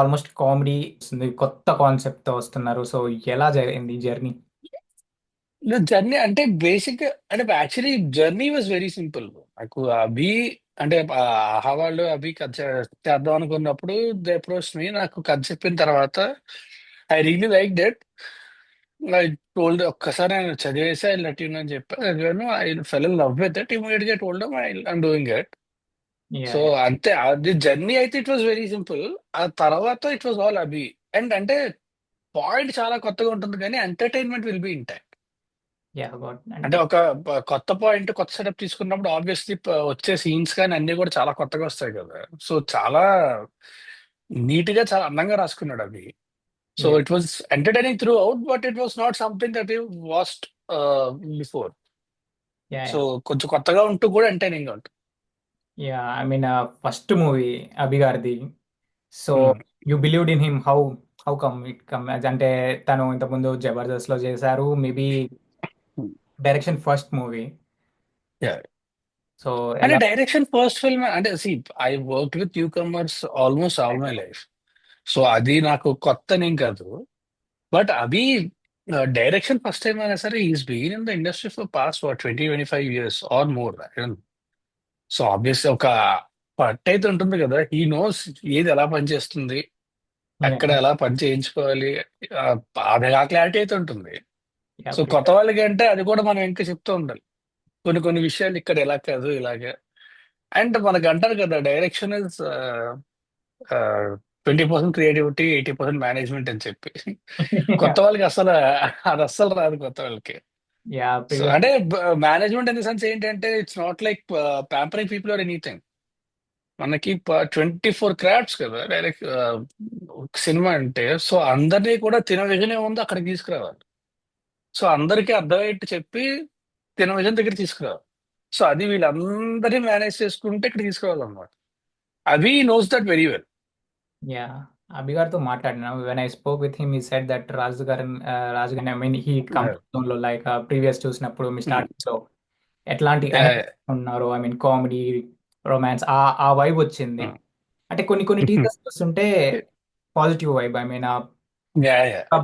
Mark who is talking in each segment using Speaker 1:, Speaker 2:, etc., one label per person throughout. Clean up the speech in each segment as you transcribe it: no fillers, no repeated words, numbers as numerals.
Speaker 1: Almost comedy వస్తుంది. కొత్త కాన్సెప్ట్‌తో వస్తున్నారు. సో, ఎలా జరిగింది జర్నీ?
Speaker 2: జర్నీ అంటే బేసిక్ అంటే actually journey was very simple. నాకు అభి అంటే ఆహా వాళ్ళు అభి కథ చేద్దాం అనుకున్నప్పుడు దే అప్రోచ్ మీ. నాకు కథ చెప్పిన తర్వాత I really like that. I told ఒక్కసారి ఆయన చదివేసి ఐ లెట్ యు నో అని చెప్పాను. చదివాను. I fell in love with it. Immediate గా told I'm doing it. So
Speaker 1: yeah! Yeah!
Speaker 2: అంతే, అది జర్నీ అయితే ఇట్ వాస్ వెరీ సింపుల్. ఆ తర్వాత it was all Abhi. And అంటే పాయింట్ చాలా కొత్తగా ఉంటుంది కానీ entertainment will be intact.
Speaker 1: Yeah! Got
Speaker 2: అంటే
Speaker 1: అంటే
Speaker 2: ఒక కొత్త పాయింట్, కొత్త సెటప్ తీసుకున్నప్పుడు ఆబ్వియస్లీ వచ్చే సీన్స్ కానీ అన్ని కూడా చాలా కొత్తగా వస్తాయి కదా. సో చాలా నీట్ గా, చాలా అందంగా రాసుకున్నాడు అవి. So
Speaker 1: yeah!
Speaker 2: It was entertaining throughout, but it was not something that you watched before.
Speaker 1: Yeah!
Speaker 2: So
Speaker 1: yeah!
Speaker 2: కొంచెం కొత్తగా ఉంటూ కూడా ఎంటర్టైనింగ్ గా ఉంటుంది.
Speaker 1: Yeah! I mean first movie 'Abhi' గారిది. So,
Speaker 2: Hmm.
Speaker 1: You believed in him how come it come అంటే తను ఇంతకుముందు 'జబర్దస్త్‌లో' చేశారు. Maybe direction first movie.
Speaker 2: Yeah.
Speaker 1: So,
Speaker 2: అంటే
Speaker 1: ఎలా
Speaker 2: డైరెక్షన్ ఫస్ట్ ఫిల్మ్ అంటే I work with newcomers almost all my life. So అది నాకు కొత్తనేం కాదు. But Abhi direction first time అయినా సరే is been in the industry for past 20-25 years or more. So obvious ఒక పట్టు అయితే ఉంటుంది కదా. హీ నోస్ ఏది ఎలా పనిచేస్తుంది, ఎక్కడ
Speaker 1: యాహ్!
Speaker 2: ఎలా పని చేయించుకోవాలి. ఆ, అది ఆ క్లారిటీ అయితే ఉంటుంది.
Speaker 1: యాహ్!
Speaker 2: సో కొత్త వాళ్ళకి అంటే అది కూడా మనం ఇంకా చెప్తూ ఉండాలి. కొన్ని కొన్ని విషయాలు ఇక్కడ ఎలా కాదు ఇలాగే. అండ్ మనకు అంటారు కదా, డైరెక్షన్ ఇస్ 20% క్రియేటివిటీ, 80% మేనేజ్మెంట్ అని చెప్పి. కొత్త వాళ్ళకి అసలు అది అస్సలు రాదు కొత్త వాళ్ళకి.
Speaker 1: యాహ్!
Speaker 2: సో
Speaker 1: ప్రీవియస్
Speaker 2: అంటే మేనేజ్మెంట్ ఇన్ ద సెన్స్ ఏంటంటే it's not like pampering people or anything. మనకి 24 క్రాఫ్ట్స్ కదా డైరెక్ట్ సినిమా అంటే. సో అందరినీ కూడా తిన విజనే ఉంది అక్కడికి తీసుకురావాలి. సో అందరికీ అర్థమయ్యేట్టు చెప్పి తిన విజన్ దగ్గర తీసుకురావాలి. సో అది వీళ్ళందరినీ మేనేజ్ చేసుకుంటే ఇక్కడ తీసుకురావాలన్నమాట. అవి knows that very well.
Speaker 1: Yeah! Abhi గారితో మాట్లాడినా. When I spoke with him he said that Raju గారిని ఐ మీన్ హి కంఫర్ట్ జోన్‌లో లైక్ ప్రీవియస్ చూసినప్పుడు మీ స్టార్టింగ్స్‌లో ఎట్లాంటి ఉన్నారు. ఐ మీన్ కామెడీ, రొమాన్స్ ఆ వైబ్ వచ్చింది. అంటే కొన్ని కొన్ని టీజర్స్ చూస్తుంటే positive vibe. I mean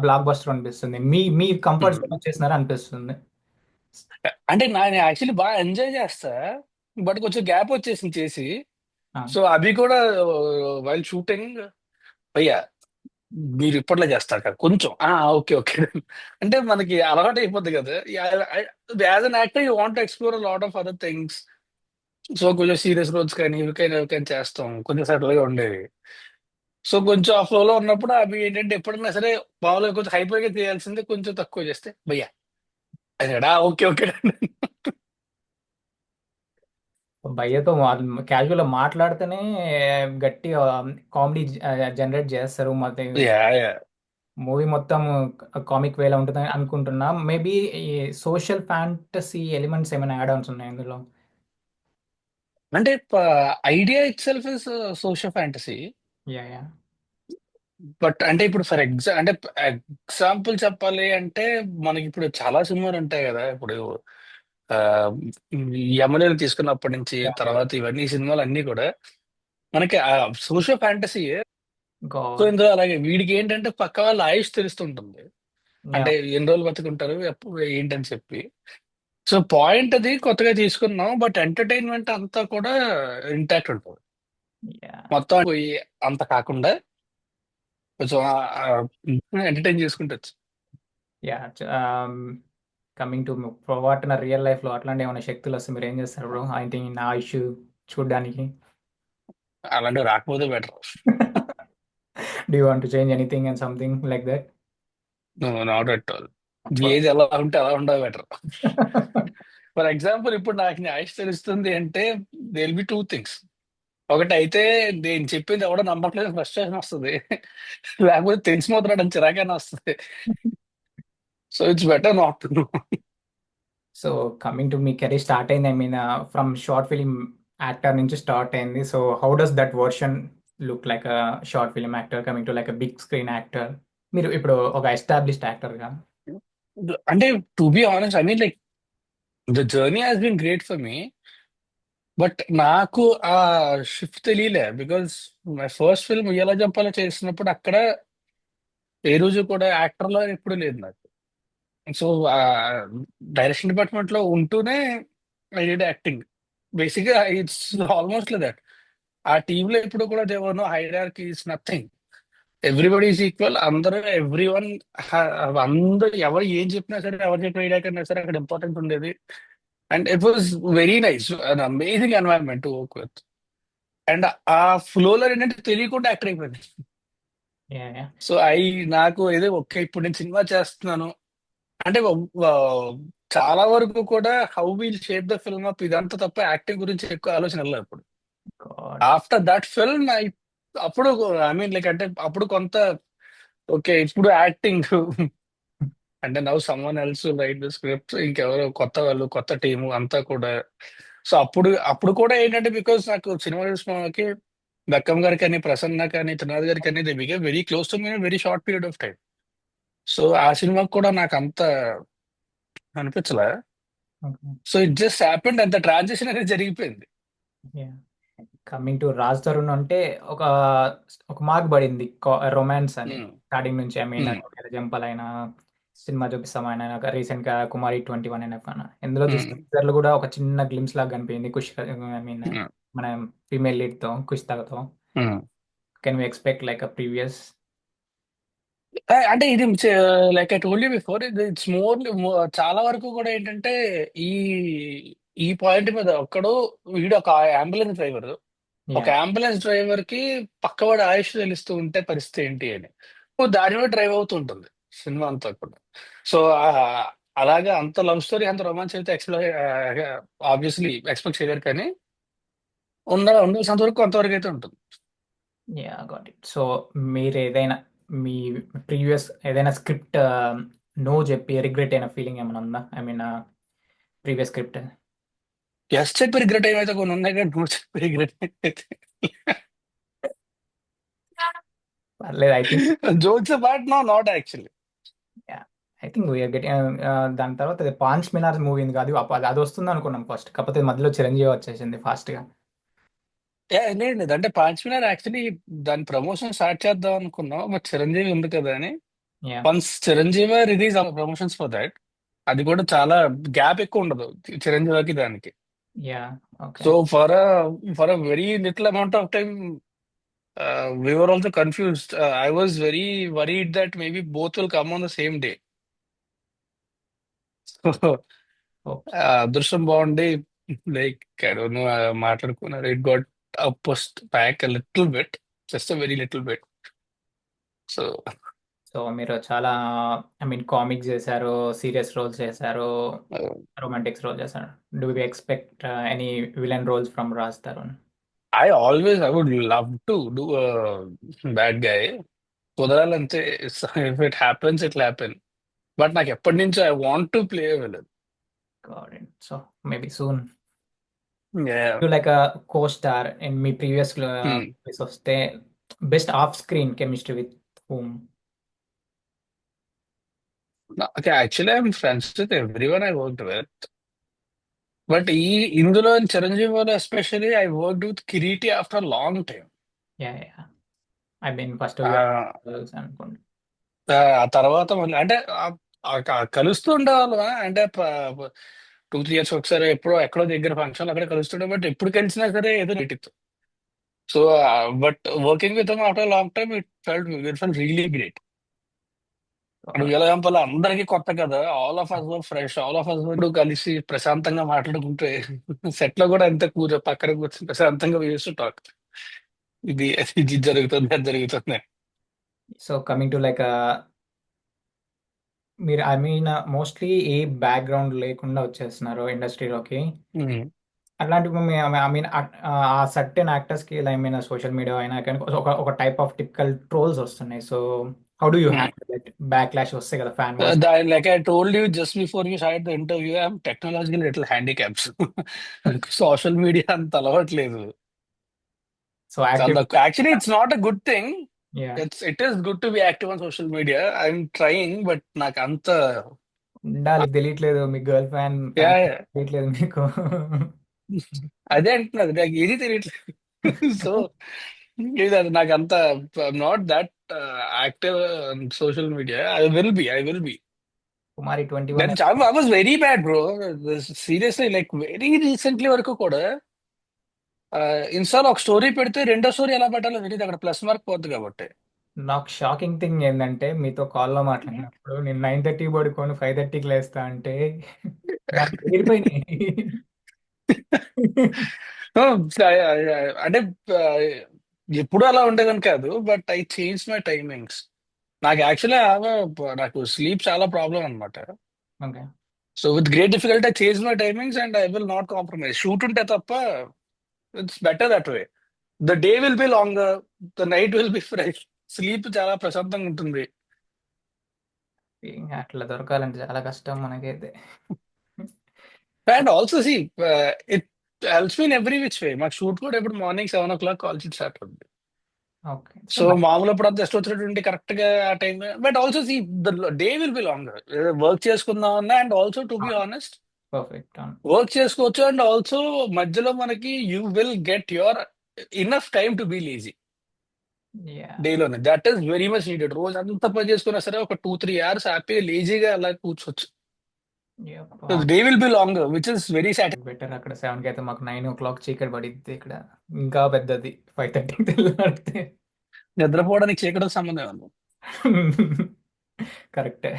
Speaker 1: blockbuster అనిపిస్తుంది. మీ మీ కంఫర్ట్ జోన్ వచ్చేసినారా అనిపిస్తుంది.
Speaker 2: అంటే నేను యాక్చువల్లీ బాగా ఎంజాయ్ చేస్తా. బట్ కొంచెం గ్యాప్ వచ్చేసింది చేసి.
Speaker 1: ఆ!
Speaker 2: సో అవి కూడా వైల్ షూటింగ్ భయ్యా మీరు ఇప్పట్లో చేస్తారు కదా కొంచెం ఓకే ఓకే. అంటే మనకి అలవాటు అయిపోద్ది కదా. As an actor you want explore lot of other things. So కొంచెం సీరియస్ రోల్స్ కానీ ఇవికైనా ఇవికైనా చేస్తాం, కొంచెం సెటిల్ గా ఉండేవి. సో కొంచెం ఆ ఫ్లోలో ఉన్నప్పుడు అవి ఏంటంటే ఎప్పుడైనా సరే మామూలుగా కొంచెం హైపర్ గా చేయాల్సిందే, కొంచెం తక్కువ చేస్తే భయ్యా అదేడా ఓకే ఓకే.
Speaker 1: భయ్యతో క్యాజువల్‌గా మాట్లాడితేనే గట్టిగా కామెడీ జనరేట్ చేస్తారు. మరి
Speaker 2: యా యా.
Speaker 1: మూవీ మొత్తం కామిక్ వేలో ఉంటుందని అనుకుంటున్నా. మేబీ ఈ సోషల్ ఫ్యాంటసీ ఎలిమెంట్స్ ఏమైనా యాడ్ ఆన్స్ ఉన్నాయా ఇందులో?
Speaker 2: అంటే idea it self is social fantasy.
Speaker 1: Yeah! Yeah!
Speaker 2: But అంటే ఇప్పుడు ఫర్ అంటే ఎగ్జాంపుల్ చెప్పాలి అంటే మనకి ఇప్పుడు చాలా సినిమాలు ఉంటాయి కదా. ఇప్పుడు ఆ, యమలను తీసుకున్నప్పటి నుంచి
Speaker 1: యాహ్! యాహ్!
Speaker 2: తర్వాత ఇవన్నీ సినిమాలు అన్ని కూడా మనకి సోషల్ ఫ్యాంటసీ. So
Speaker 1: God.
Speaker 2: ఇందులో అలాగే వీడికి ఏంటంటే పక్క వాళ్ళ ఆయుష్ తెలుస్తుంటుంది. అంటే
Speaker 1: యాహ్!
Speaker 2: ఎన్ని రోజులు బతుకుంటారు ఏంటని చెప్పి. సో పాయింట్ అది కొత్తగా తీసుకున్నాం, బట్ ఎంటర్టైన్మెంట్ అంతా కూడా ఇంటాక్ట్ ఉంటుంది.
Speaker 1: యాహ్!
Speaker 2: మొత్తం పోయి అంత కాకుండా కొంచెం ఎంటర్టైన్ చేసుకుంటచ్చు.
Speaker 1: యాహ్! కమింగ్ టు పొరపాటున రియల్ లైఫ్‌లో అట్లాంటి ఏమైనా శక్తులొస్తే మీరేం చేస్తారు బ్రో? ఐ థింక్ నా ఇష్యూ చూడ్డానికి.
Speaker 2: అలాంటివి రాకపోతే better.
Speaker 1: Do you want to change anything and something like that?
Speaker 2: Not at all. ఏది ఎలా ఉంటే అలా ఉండవు బెటర్. ఫర్ ఎగ్జాంపుల్ ఇప్పుడు నాకు నీ ఆయుష్ తెలుస్తుంది అంటే they will be two things. ఒకటి అయితే నేను చెప్పింది ఎవడో నమ్మట్లేదు ఫ్రస్ట్రేషన్ వస్తుంది. లేకపోతే తెలిసిపోతున్నాడు అని చిరాకైనా వస్తుంది. So it's better not to know.
Speaker 1: So coming to మీ కెరీర్ స్టార్ట్ అయింది. I mean from short film actor నుంచి స్టార్ట్ అయింది. So how does that version look like short film actor coming to like big screen actor? మీరు ఇప్పుడు ఒక established యాక్టర్గా.
Speaker 2: అంటే to be honest I mean like the journey has been great for me. But నాకు ఆ shift తెలియలే, because my first film ఎలా జంపాలో చేసినప్పుడు అక్కడ ఏ రోజు కూడా యాక్టర్ లో ఎప్పుడు లేదు నాకు. సో డైరెక్షన్ డిపార్ట్మెంట్ లో ఉంటూనే ఐ డిడ్ యాక్టింగ్. బేసిక్ గా ఇట్స్ ఆల్మోస్ట్ దట్. ఆ టీమ్ లో ఎప్పుడు కూడా there were no hierarchy is nothing. Everybody is equal. అందరూ ఎవ్రీ వన్, అందరూ ఎవరు ఏం చెప్పినా సరే, ఎవరు చెప్పిన ఐడియా కన్నా సరే అక్కడ ఇంపార్టెంట్ ఉండేది. And it was very nice, an amazing environment to work with. And ఆ ఫ్లోలో ఏంటంటే తెలియకుండా యాక్టర్ అయిపోయింది.
Speaker 1: యా యా
Speaker 2: సో నాకు ఏదో ఓకే ఇప్పుడు నేను సినిమా చేస్తున్నాను అంటే చాలా వరకు కూడా how will shape the film up ఇదంతా తప్ప యాక్టింగ్ గురించి ఎక్కువ ఆలోచన వెళ్ళదు ఇప్పుడు.
Speaker 1: గాడ్.
Speaker 2: ఆఫ్టర్ దట్ ఫిల్మ్ అప్పుడు ఐ మీన్ లైక్ అంటే అప్పుడు కొంత ఓకే ఇప్పుడు యాక్టింగ్ అంటే now someone else right the script, ఇంకెవరో కొత్త వాళ్ళు, కొత్త టీము అంతా కూడా. సో అప్పుడు అప్పుడు కూడా ఏంటంటే బికాస్ నాకు సినిమా చూసిన దక్కం గారి కానీ, ప్రసన్న కానీ, త్రినాథ్ గారి కానీ they became very close to me very short period of time. So ఆ సినిమాకి కూడా నాకు అంత అనిపించలే.
Speaker 1: Okay.
Speaker 2: So it just happened, అంత ట్రాన్సిషన్ అనేది జరిగిపోయింది.
Speaker 1: Yeah coming to Raj Tarun అంటే ఒక ఒక మార్క్ పడింది రొమాన్స్ అని
Speaker 2: ఉమ్,
Speaker 1: స్టార్టింగ్ నుంచి. ఐ మీన్
Speaker 2: ఉమ్,
Speaker 1: జంపల్ అయినా, సినిమా చూపిస్తాం ఆయన రీసెంట్ గా కుమారి 21 అయినా ఇందులో చూస్తే
Speaker 2: ఉమ్,
Speaker 1: teaser లో కూడా ఒక చిన్న గ్లిమ్స్ లాగా కనిపించింది కుష్. ఐ మీన్
Speaker 2: ఉమ్,
Speaker 1: మన ఫీమేల్ లీడ్ తో కుష్తాతో.
Speaker 2: Um.
Speaker 1: Can we expect like a previous?
Speaker 2: అంటే ఇది like I told you before, it's more చాలా వరకు కూడా ఏంటంటే ఈ ఈ పాయింట్ మీద ఒక్కడు, వీడు ఒక అంబులెన్స్ డ్రైవర్, ఒక
Speaker 1: యా
Speaker 2: అంబులెన్స్ డ్రైవర్ కి పక్కవాడు ఆయుష్ తెలుస్తూ ఉంటే పరిస్థితి ఏంటి అని ఓ దాని మీద డ్రైవ్ అవుతూ ఉంటుంది సినిమా అంతా కూడా. సో అలాగా అంత లవ్ స్టోరీ, అంత రొమాన్స్ అయితే ఆబ్వియస్లీ ఎక్స్పెక్ట్ చేయలేరు, కానీ ఉండాల్సినంత వరకు కొంతవరకు అయితే ఉంటుంది.
Speaker 1: Yeah got it. సో మీరు ఏదైనా మీ ప్రీవియస్ ఏదైనా స్క్రిప్ట్ నో చెప్పి రిగ్రెట్ అయిన ఫీలింగ్ ఏమైనా ఉందా? I mean previous script.
Speaker 2: Yes చెప్పి రిగ్రెట్ ఏమైతే కొన్ని ఉన్నాయి, కానీ నువ్వు చెప్పి రిగ్రెట్ అయితే
Speaker 1: పర్లేదు I think.
Speaker 2: Jokes apart, no not actually.
Speaker 1: I think we're getting. దాని తర్వాత అది పాంచ్ మినార్ మూవీ ఉంది కాదు, అది వస్తుంది అనుకున్నాం ఫస్ట్, కాకపోతే మధ్యలో చిరంజీవి వచ్చేసింది ఫాస్ట్ గా.
Speaker 2: లేదు లేదు, అంటే పాంచ్ మినిట్ యాక్చువల్లీ దాని ప్రమోషన్ స్టార్ట్ చేద్దాం అనుకున్నాం, బట్ చిరంజీవి ఉంది కదా అని.
Speaker 1: Yeah
Speaker 2: once Chiranjeevi release promotions for that, అది కూడా చాలా గ్యాప్ ఎక్కువ ఉండదు చిరంజీవికి దానికి.
Speaker 1: Yeah okay.
Speaker 2: So for a very little amount of time we were also confused. I was very worried that maybe both will come on the same day. So, అదృష్టం బాగుండి, like I don't no, మాట్లాడుకున్నారు. It got pushed back a little bit, just a very little bit. So
Speaker 1: so మీరు చాలా I mean comics చేశారు, serious roles చేశారు, romantics role చేశారు. Do we expect any villain roles from Raj Tarun?
Speaker 2: I would love to do bad guy, కుదరాలంటే. If it happens it happen, but నాకు ఎప్పటి నుంచో I want to play villain.
Speaker 1: Got it. So maybe soon. You like a co star in మీ previous వస్తే best of screen chemistry with whom?
Speaker 2: Okay, actually, I'm friends with everyone I worked with. But ఇందులో చిరంజీవి వాళ్ళు especially I work with Kireeti after long time.
Speaker 1: Yeah yeah I mean first అనుకోండి.
Speaker 2: ఆ తర్వాత మళ్ళీ అంటే కలుస్తూ ఉండేవాళ్ళం. అంటే 2-3 years ఒకసారి ఎప్పుడో ఎక్కడో దగ్గర ఫంక్షన్ అక్కడ కలుస్తుండే, బట్ ఎప్పుడు కలిసినా సరే ఏదో నెట్టిತ್ತು. So but working with after long time it felt really great. And వీళ్ళ అందరికీ కొత్త కదా, all of us fresh, all of us కలిసి ప్రశాంతంగా మాట్లాడుకుంటే సెట్ లో కూడా అంతే పక్కన కూర్చొని ప్రశాంతంగా యూస్ టు టాక్. ఇది జరుగుతుంది, అది జరుగుతుంది.
Speaker 1: సో కమింగ్ టు లైక్ మీరు I mean mostly A background లేకుండా వచ్చేస్తున్నారు ఇండస్ట్రీలోకి.
Speaker 2: ఉమ్,
Speaker 1: అట్లాంటి ఐ మీన్ ఆ సర్టెన్ యాక్టర్స్ కి ఐ మీన్ సోషల్ మీడియా అయినా కానీ ఒక టైప్ ఆఫ్ టిపికల్ ట్రోల్స్ వస్తున్నాయి. So how do you
Speaker 2: um.
Speaker 1: Handle that? Back lash వస్తాయి కదా fan wars.
Speaker 2: Like I told you just before we started the interview, I'm technologically little handicaps. Social media అంత అలవాట్లేదు.
Speaker 1: So active.
Speaker 2: Actually, it's not a good thing.
Speaker 1: Yeah
Speaker 2: It is good to be active on social media. I'm trying, but నాకు అంత
Speaker 1: ఉండాలి తెలియట్లేదు. మీ girl fan
Speaker 2: yeah, yeah.
Speaker 1: తెలియట్లేదు మీకు.
Speaker 2: అదే అంటున్నది, నాకు ఏది తెలియట్లేదు. సో ఇది అది నాకు అంత not that active social media. I will be
Speaker 1: Kumari 21.
Speaker 2: Then I was very bad bro. Seriously like very recently వరకు కూడా ఇన్స్టాలో ఒక స్టోరీ పెడితే రెండో స్టోరీ ఎలా పెట్టాలో తెలియదు, అక్కడ ప్లస్ మార్క్ పోద్ది కాబట్టి.
Speaker 1: నాకు షాకింగ్ థింగ్ ఏంటంటే మీతో కాల్లో మాట్లాడినప్పుడు నేను 9:30 పడుకొని 5:30కి లేస్తా అంటే నాకు ఎగిరిపోయినాయి.
Speaker 2: అంటే ఎప్పుడు అలా ఉండేదని కాదు, but I change my timings. నాకు యాక్చువల్లీ నాకు స్లీప్ చాలా ప్రాబ్లం అనమాట.
Speaker 1: Okay.
Speaker 2: So with great difficulty I change my timings and I will not compromise. Shoot ఉంటే తప్ప it's better that way. The day will be longer, the night will be fresh, sleep చాలా ప్రశాంతంగా ఉంటుంది.
Speaker 1: ఇంకా అట్లా దొరకాలంటే చాలా కష్టం మనకైతే.
Speaker 2: And also see it helps me in every which way. మాకు షూట్ కూడా ఎప్పుడు morning 7 o'clock call sheet start అవుతుంది.
Speaker 1: ఓకే. సో
Speaker 2: సో మామూలు అప్పుడు అంత జస్ట్ వచ్చినటువంటి కరెక్ట్ గా ఆ time. But also see the day will be longer. Work చేసుకుందాం అన్నా, and also to be honest
Speaker 1: perfect.
Speaker 2: Work చేసుకోవచ్చు, అండ్ ఆల్సో మధ్యలో మనకి you will get your enough time to be lazy
Speaker 1: yeah.
Speaker 2: డేలోనే. That is very much needed. రోజు అంతా పని చేసుకున్నా సరే ఒక 2-3 hours హ్యాపీగా లేజీగా అలా కూర్చోవచ్చు. Day will be longer which is very satisfying.
Speaker 1: Better. అక్కడ 7కి అయితే మాకు 9 o'clock చీకటి పడిద్ది. ఇక్కడ ఇంకా పెద్దది 5:30కి తెల్లారితే.
Speaker 2: నిద్రపోవడానికి చీకటి సంబంధం ఉంది.
Speaker 1: కరెక్టే.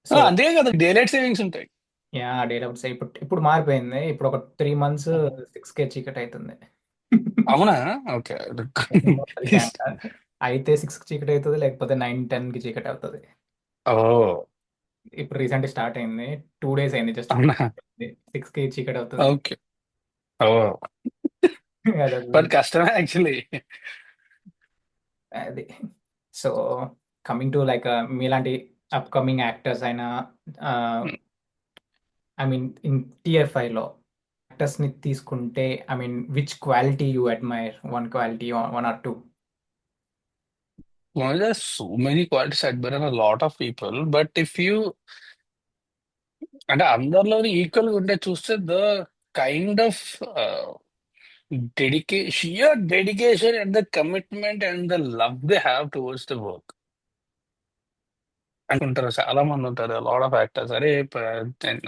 Speaker 1: సో
Speaker 2: అంతే కదా, డే లైట్ సేవింగ్స్ ఉంటాయి.
Speaker 1: యా, డేట్ అవుట్ ఇప్పుడు ఇప్పుడు మారిపోయింది. ఇప్పుడు ఒక 3 months 6కే చీకటి అవుతుంది.
Speaker 2: అవునా? ఓకే.
Speaker 1: ఏమో మరి అయితే 6కి చీకటి అవుతుంది, లేకపోతే 9-10కి చీకటి అవుతుంది.
Speaker 2: ఓ,
Speaker 1: ఇప్పుడు రీసెంట్ స్టార్ట్ అయింది. 2 days అయింది జస్ట్.
Speaker 2: అవునా?
Speaker 1: 6కి చీకటి అవుతుంది.
Speaker 2: ఓకే. ఓ,
Speaker 1: అదొక
Speaker 2: బట్ కష్టమే యాక్చువల్లీ.
Speaker 1: అది. సో కమింగ్ టు లైక్ మీలాంటి అప్కమింగ్ యాక్టర్స్ అయినా, ఐ మీన్ ఇన్ TFIలో యాక్టర్స్ని తీసుకుంటే, I mean which quality you admire? One quality, 1 or 2?
Speaker 2: Well, there's so many qualities admire in a lot of people, but if you అంటే అందరిలోని equal గా ఉంటే చూస్తే the kind of shear dedication and the commitment and the love they have towards the work అనుకుంటారు. చాలా మంది ఉంటారు, lot of actors. అరే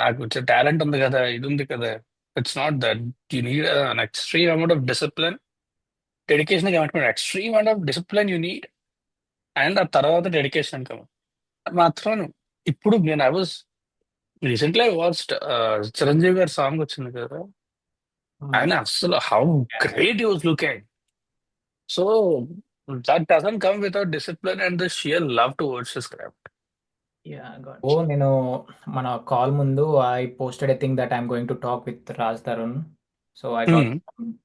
Speaker 2: నాకు వచ్చే టాలెంట్ ఉంది కదా, ఇది ఉంది కదా. It's not that. You need an extreme amount of discipline, dedication, commitment. Extreme amount of discipline you need, and ఆ తర్వాత డెడికేషన్ కమిట్ మాత్రం. ఇప్పుడు నేను I was recently I watched Chiranjeevi గారి సాంగ్ వచ్చింది కదా, ఆయన అసలు how great use looking. So that doesn't come without discipline and the sheer love towards his craft.
Speaker 1: ఓ, నేను మన కాల్ ముందు I posted a thing that I'm going to talk with Raj Tarun. So I got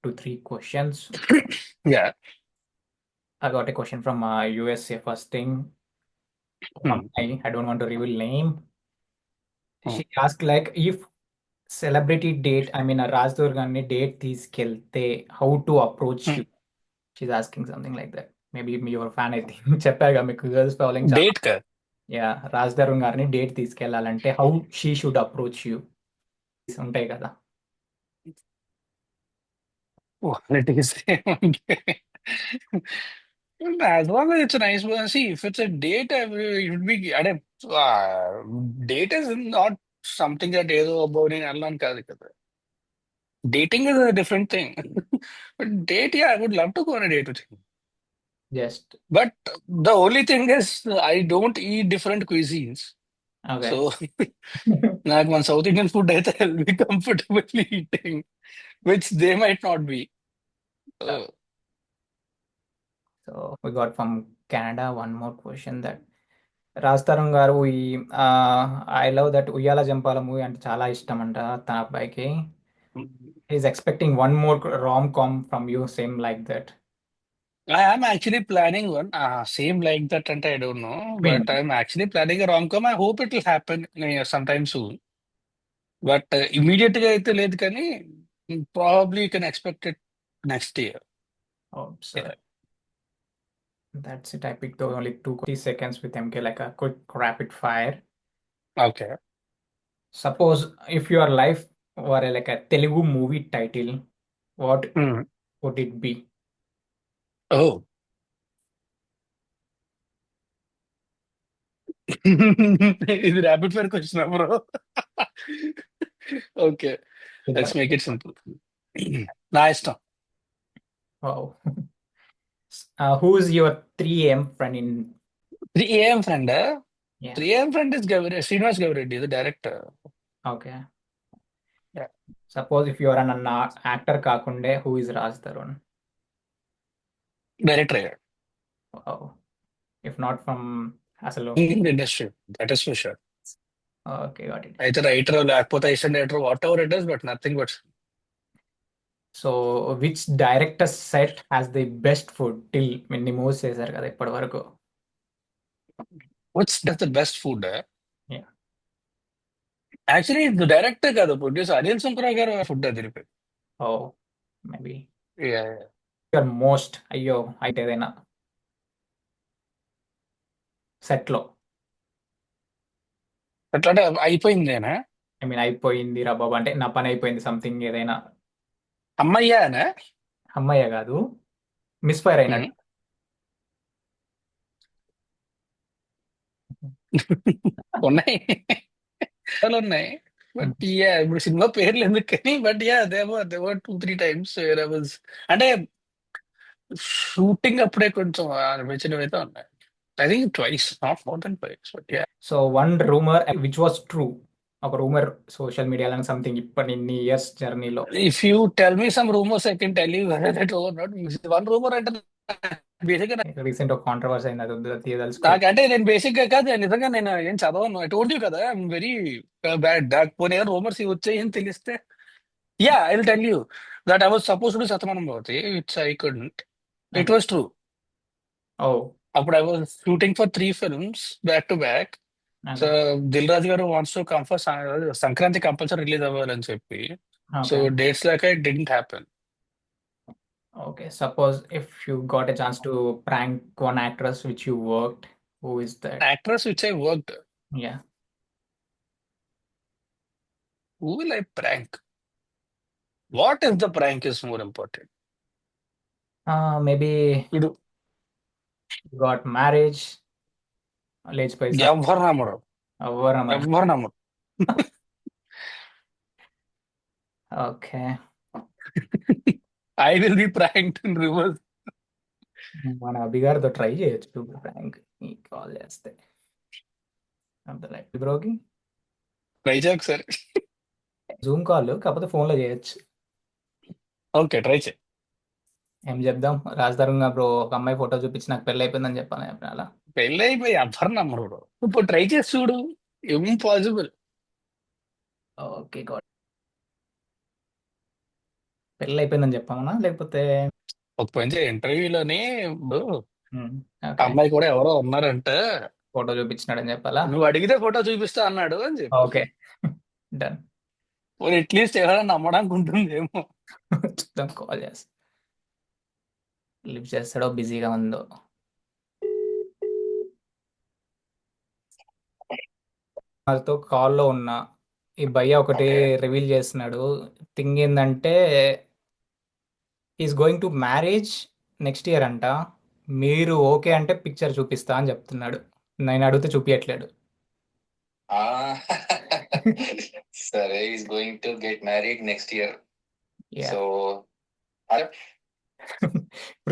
Speaker 1: 2-3 questions.
Speaker 2: Yeah.
Speaker 1: I got a question from USA. First thing, I don't want to reveal name. She asked like, if celebrity date, I mean a Raj Durgani date తీసుకెళ్తే how to approach you? She's asking something like that. Maybe you're a fan, I think. చెప్పాగా మీకు girls following చాలా.
Speaker 2: Date కా?
Speaker 1: Yeah, Raj Tarun గారిని date తీసుకెళ్లాలంటే how she should approach you ఉంటాయి కదా.
Speaker 2: Qualities as long as it's a nice one. See, if it's a date, it would be అంటే date is not something that ఏదో about నేను అన్నాను కాదు కదా. Dating is a different thing. But date, yeah, I would love to go on a date with him.
Speaker 1: Just
Speaker 2: But the only thing is, I don't eat different cuisines.
Speaker 1: Okay.
Speaker 2: So, నాకు మన south Indian food అయితే I'll be comfortably eating, which they might not be. Uh,
Speaker 1: so we got from Canada one more question that Raj Tarun గారు ఈ I love that ఉయ్యాల Jampala movie అంటే చాలా ఇష్టం అంట తన అబ్బాయికి. Is expecting one more romcom from you same like that.
Speaker 2: I am actually planning one. Same like that, and I don't know, but I'm actually planning a rom-com. I hope it will happen sometime soon. But immediate గా అయితే లేదు కానీ probably you can expect it next year.
Speaker 1: So
Speaker 2: Yeah.
Speaker 1: that's it. I picked only 2 seconds with MK, like a quick rapid fire.
Speaker 2: Okay.
Speaker 1: Suppose if your life or like a Telugu movie title, what would it be?
Speaker 2: ఓ ఇది rapid fire question bro. Okay, let's make it simple. నా ఇష్టం.
Speaker 1: Wow. Who's your 3 AM friend in?
Speaker 2: 3 AM friend.
Speaker 1: Yeah.
Speaker 2: 3 AM friend is Srinivas Gavireddy, ఇది director.
Speaker 1: Okay. Suppose if you are an actor కాకుండే, who is Raj Tarun?
Speaker 2: Director అయ్యాడు.
Speaker 1: Wow. If not from అసలు.
Speaker 2: Industry, that is for sure.
Speaker 1: Okay, got it.
Speaker 2: అయితే writer లేకపోతే assistant director, whatever it is, but nothing but.
Speaker 1: So which director set has the best food till ఇన్ని movies చేశారు కదా ఇప్పటి వరకు?
Speaker 2: What's the best food?
Speaker 1: Yeah.
Speaker 2: Actually director కాదు, producer Anil Shankar గారు food అదిరిపోయి.
Speaker 1: Oh, maybe your most అయ్యో అయితే ఏదైనా సెట్ లో,
Speaker 2: అట్లా అంటే అయిపోయిందేనా?
Speaker 1: ఐ మీన్ అయిపోయింది రా బాబు అంటే నా పని అయిపోయింది సంథింగ్ ఏదైనా.
Speaker 2: అమ్మయ్యానా?
Speaker 1: అమ్మయ్య కాదు, మిస్ఫైర్ అయినట్టు.
Speaker 2: ఉన్నాయి, చాలా ఉన్నాయి. బట్ యా, ఇప్పుడు సినిమా పేర్లు ఎందుకు కానీ, బట్ యా దేవర్ 2-3 టైమ్స్ అంటే షూటింగ్ అప్పుడే కొంచెం అనిపించినవి అయితే ఉన్నాయి. I think twice, not more than twice, but yeah.
Speaker 1: So one rumour which was true, ఒక రూమర్ సోషల్ మీడియాలో సంథింగ్ ఇప్పటి ఇన్ని ఇయర్స్ జర్నీలో.
Speaker 2: If you tell me some rumours I can tell you whether that over not. One rumour అంటే బేసిక్గా
Speaker 1: recent ఒక controversy అయింది, అది వద్దు తీయదలుచుకో.
Speaker 2: నాకంటే నేను బేసిక్ గా కాదు, నిజంగా నేను ఏం చదవను. ఐ టోల్డ్ యూ కదా, ఐఎమ్ వెరీ బ్యాడ్. పోనీ రూమర్స్ వచ్చాయని తెలిస్తే yeah I will tell you that I was suppose to Shatamanam Bhavati, it's I couldn't. It was true.
Speaker 1: ఓ
Speaker 2: అప్పుడు I was shooting for 3 films back to back. So Dil Raju గారు wants to come for Sankranti compulsory release అవ్వాలని చెప్పి, so dates లేక it didn't happen.
Speaker 1: Okay, suppose if you got a chance to prank one actress which you worked, who is that?
Speaker 2: Actress which I worked,
Speaker 1: Yeah.
Speaker 2: who will I prank? What if the prank is more important?
Speaker 1: Maybe
Speaker 2: You
Speaker 1: you got marriage, లేచిపోయి
Speaker 2: ఎవరు నమ్మరు, ఎవరు నమ్మరు.
Speaker 1: Okay,
Speaker 2: I will be pranked in reverse.
Speaker 1: మన అభిగారితో try చేయొచ్చు prank, call చేస్తే అంత లైట్ బ్రోకి
Speaker 2: ట్రై చేయ ఒకసారి.
Speaker 1: జూమ్ కాల్ కాకపోతే ఫోన్ లో చేయొచ్చు.
Speaker 2: ఓకే, ట్రై చేయి.
Speaker 1: ఏం చెప్దాం, రాజ్ తరుణ్ బ్రో ఒక అమ్మాయి ఫోటో చూపించి నాకు పెళ్ళి అయిపోయిందని చెప్పాను అలా.
Speaker 2: పెళ్ళి అయిపోయి ఎవరు నమ్మరు. ఇప్పుడు ట్రై చేసి చూడు, ఇంపాసిబుల్.
Speaker 1: ఓకే గాడ్, పెళ్ళి అయిపోయిందని చెప్పామన్నా లేకపోతే
Speaker 2: ఒక పని ఇంటర్వ్యూలోని అమ్మాయి కూడా ఎవరో ఉన్నారంట,
Speaker 1: ఫోటో చూపించినాడని చెప్పాలా?
Speaker 2: నువ్వు అడిగితే ఫోటో చూపిస్తా అన్నాడు అని చెప్పి.
Speaker 1: Okay done.
Speaker 2: అట్లీస్ట్ ఎవరైనా నమ్మడానికి ఉంటుందేమో.
Speaker 1: చూద్దాం, కాల్ చేస్తా, లిఫ్ట్ చేస్తాడో బిజీగా ఉందో. వాళ్ళతో కాల్లో ఉన్నా, ఈ భయ్య ఒకటి రివీల్ చేస్తున్నాడు. థింగ్ ఏంటంటే is going to marriage next year అంట. మీరు ఓకే అంటే పిక్చర్ చూపిస్తా అని చెప్తున్నాడు. నేను అడిగితే చూపించట్లేడు.
Speaker 3: సరే, is going to get married next year. So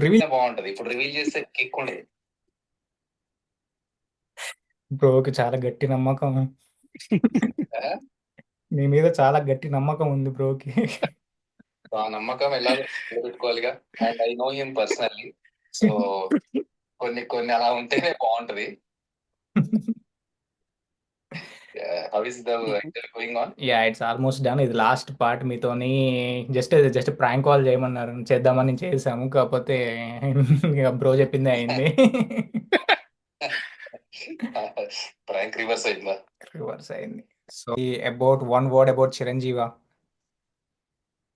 Speaker 1: reveal
Speaker 3: బాగుంటది. ఇప్పుడు రివీల్ చేస్తే కిక్ ఉండేది.
Speaker 1: బ్రోకి చాలా గట్టి నమ్మకం, మీ మీద చాలా గట్టి నమ్మకం ఉంది బ్రోకి.
Speaker 3: ఆ నమ్మకం ఎలాగో పెట్టుకోవాలిగా. And I know him personally, so కొన్ని కొన్ని అలా ఉంటేనే బాగుంటది. How is the interview going on?
Speaker 1: Yeah, it's almost done. ఇది లాస్ట్ పార్ట్. మీతోని జస్ట్ ప్రాంక్ కాల్ చేయమన్నారు, చేద్దామని చేసాము. కాకపోతే బ్రో చెప్పిందే అయింది.
Speaker 3: ప్రాంక్ రివర్స్ అయిందా?
Speaker 1: రివర్స్ అయింది. So about one word about Chiranjeevi.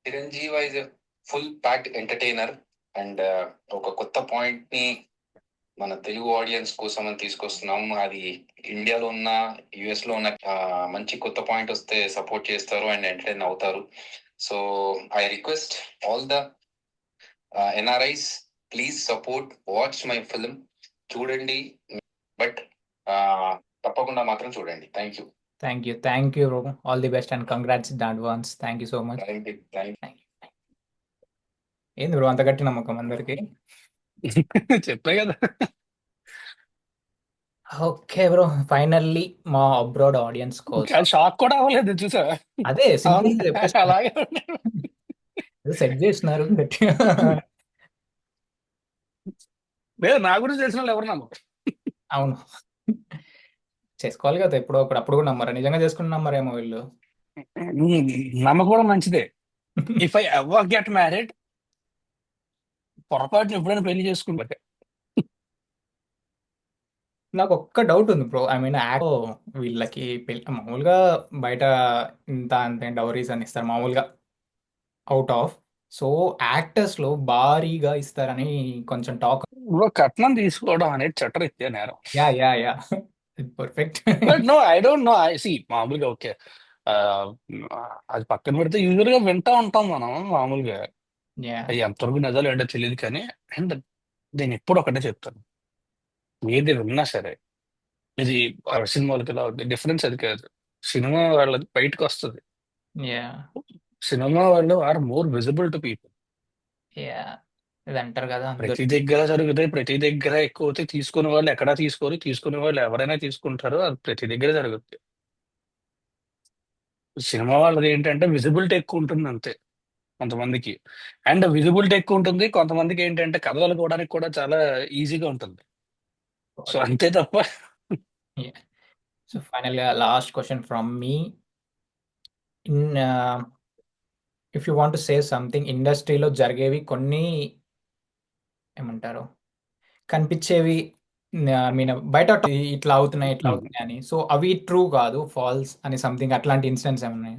Speaker 3: Chiranjeevi is full packed entertainer. And ఒక కొత్త పాయింట్ ని మన తెలుగు ఆడియన్స్ కోసం అని తీసుకొస్తున్నాం. అది ఇండియాలో ఉన్న యుఎస్ లో ఉన్న మంచి కొత్త పాయింట్ వస్తే సపోర్ట్ చేస్తారు అండ్ ఎంటర్టైన్ అవుతారు. So I request all the NRIs, please support, watch my film, చూడండి, బట్ తప్పకుండా మాత్రం చూడండి. Thank you.
Speaker 1: Thank you bro, all the best and congrats in advance. Thank you so much.
Speaker 3: Thank you.
Speaker 1: ఏంది bro అంత గట్టి నమ్మకం అందరికి?
Speaker 2: చెప్పే కదా.
Speaker 1: ఓకే బ్రో, ఫైనల్లీ మా అబ్రాడ్ ఆడియన్స్ కోసం
Speaker 2: షాక్ కూడా అవ్వలేదు చూసా.
Speaker 1: అదే సింపుల్
Speaker 2: అవును,
Speaker 1: చెప్పేసి
Speaker 2: అలాగే ఉన్నాడు.
Speaker 1: సెట్ చేసినారు గట్టిగా.
Speaker 2: లేదు, నా గురించి తెలిసిన వాళ్ళు ఎవరు నమ్మరు.
Speaker 1: అవును, చేసుకోవాలి కదా ఎప్పుడో ఒకటి. అప్పుడు కూడా నమ్మరా? నిజంగా చేసుకుని నమ్మరేమో వీళ్ళు.
Speaker 2: నమ్మకం మంచిదే. If I ever get married, పొరపాటున ఎప్పుడైనా పెళ్లి చేసుకుంటే.
Speaker 1: నాకు ఒక్క డౌట్ ఉంది బ్రో. ఐ మీన్ వీళ్ళకి మామూలుగా బయట ఇంత అంతే డౌరీస్ అని ఇస్తారు మామూలుగా అవుట్ ఆఫ్. సో యాక్టర్స్ లో భారీగా ఇస్తారని కొంచెం టాక్.
Speaker 2: కట్నం తీసుకోవడం అనేది చట్టరీత్యా నేరం.
Speaker 1: Yeah yeah yeah perfect.
Speaker 2: But no, I don't know. I see మామూలుగా ఓకే, అది పక్కన పెడితే యూజువల్ గా వింటా ఉంటాం మనం మామూలుగా.
Speaker 1: యా
Speaker 2: అవి ఎంతవరకు నిజాలు ఏంటో తెలియదు కానీ, అండ్ నేను ఎప్పుడు ఒకటే చెప్తాను, ఏది విన్నా సరే ఇది సినిమాలకి ఇలా డిఫరెన్స్ అది కాదు. సినిమా వాళ్ళది బయటకు వస్తుంది.
Speaker 1: యా
Speaker 2: సినిమా వాళ్ళు are more visible to people.
Speaker 1: Yeah ఇది అంటారు కదా అందరూ.
Speaker 2: ప్రతి దగ్గర జరుగుతాయి, ప్రతి దగ్గర ఎక్కువ అవుతాయి. తీసుకునే వాళ్ళు ఎక్కడా తీసుకోరు, తీసుకునే వాళ్ళు ఎవరైనా తీసుకుంటారు. అది ప్రతి దగ్గర జరుగుతుంది. సినిమా వాళ్ళది ఏంటంటే విజిబిలిటీ ఎక్కువ ఉంటుంది అంతే కొంతమందికి. అండ్ విజిబిలిటీ ఎక్కువ ఉంటుంది కొంతమందికి, ఏంటంటే కథలు అనుకోవడానికి కూడా చాలా ఈజీగా ఉంటుంది. సో అంతే తప్ప.
Speaker 1: So final last question from me. In if you want to say something, ఇండస్ట్రీలో జరిగేవి కొన్ని ఏమంటారు కనిపించేవి, మీన్ బయట ఇట్లా అవుతున్నాయి అని, సో అవి ట్రూ కాదు, ఫాల్స్ అని సంథింగ్ అట్లాంటి ఇన్సిడెంట్స్ ఏమన్నా?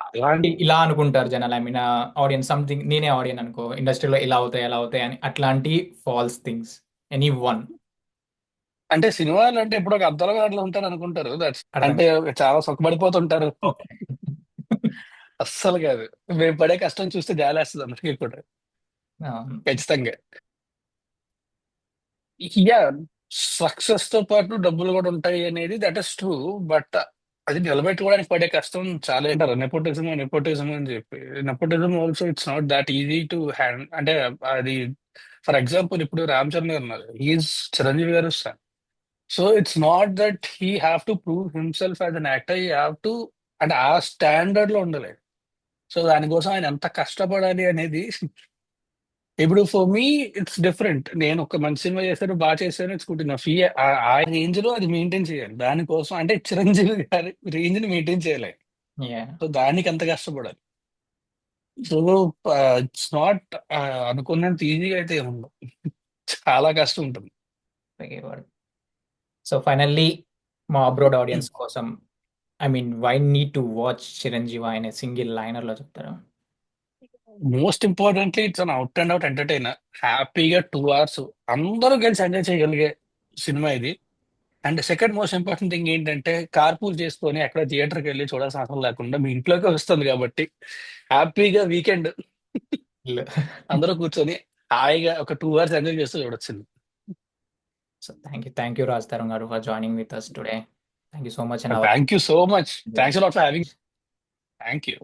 Speaker 2: అలాంటి
Speaker 1: ఇలా అనుకుంటారు జనాలు, ఐ మీన్ ఆడియన్స్ సంథింగ్, నేనే ఆడియన్ అనుకో, ఇండస్ట్రీలో ఇలా అవుతాయి ఎలా అవుతాయి అని, అట్లాంటి ఫాల్స్ థింగ్స్ ఎనీ వన్?
Speaker 2: అంటే సినిమాలు అంటే ఇప్పుడు ఒక అద్దల అట్లా ఉంటారు అనుకుంటారు. దట్స్
Speaker 1: అర్థం
Speaker 2: అంటే చాలా సుఖపడిపోతుంటారు.
Speaker 1: ఓకే.
Speaker 2: అస్సలు కాదు. మేము పడే కష్టం చూస్తే జాలేస్తుంది అందరికీ కూడా, ఖచ్చితంగా. యా, సక్సెస్ తో పాటు డబ్బులు కూడా ఉంటాయి అనేది దట్ ఇస్ ట్రూ. బట్ అది నిలబెట్టుకోవడానికి పడే కష్టం చాలా అంటారు. నెపోటిజం నెపోటిజం అని చెప్పి, nepotism also it's not that easy to hand. అంటే అది ఫర్ ఎగ్జాంపుల్ ఇప్పుడు రామ్ చరణ్ గారు ఉన్నారు, హీఈస్ చిరంజీవి గారు son. So it's not that he have to prove himself as an actor, he have to, అంటే ఆ స్టాండర్డ్ లో ఉండాలి. సో దానికోసం ఆయన ఎంత కష్టపడాలి అనేది. ఇప్పుడు ఫర్ మీ ఇట్స్ డిఫరెంట్. నేను ఒక మంచి సినిమా చేశాను, బాగా చేశాను, ఇట్స్ గుడ్ ఇనఫ్. ఆ రేంజ్ లో అది మెయింటైన్ చేయాలి. దానికోసం అంటే చిరంజీవి గారి రేంజ్ ని మెయింటైన్ చేయాలి.
Speaker 1: యా
Speaker 2: సో దానికి ఎంత కష్టపడాలి. సో ఇట్స్ నాట్ అనుకున్నంత ఈజీగా అయితే ఏముండదు. చాలా కష్టం ఉంటుంది.
Speaker 1: సో ఫైనల్లీ మా అబ్రోడ్ ఆడియన్స్ కోసం, I mean why need to watch Chiranjeevi అనే సింగిల్ లైనర్ లో చెప్తారా?
Speaker 2: Most importantly it's an out and out entertainer. హ్యాపీగా 2 hours అందరూ కలిసి ఎంజాయ్ చేయగలిగే సినిమా ఇది. And second most important thing ఏంటంటే, కార్ పూల్ చేసుకొని ఎక్కడ థియేటర్కి వెళ్ళి చూడాల్సిన అవసరం లేకుండా మీ ఇంట్లోకి వస్తుంది కాబట్టి హ్యాపీగా వీకెండ్ అందరూ కూర్చొని హాయిగా ఒక 2 hours ఎంజాయ్ చేస్తూ చూడొచ్చు.
Speaker 1: So thank you Raj Tarun గారు for joining with us today. Thank you so much.
Speaker 2: Thank you so much. Thanks a lot for having. Thank you.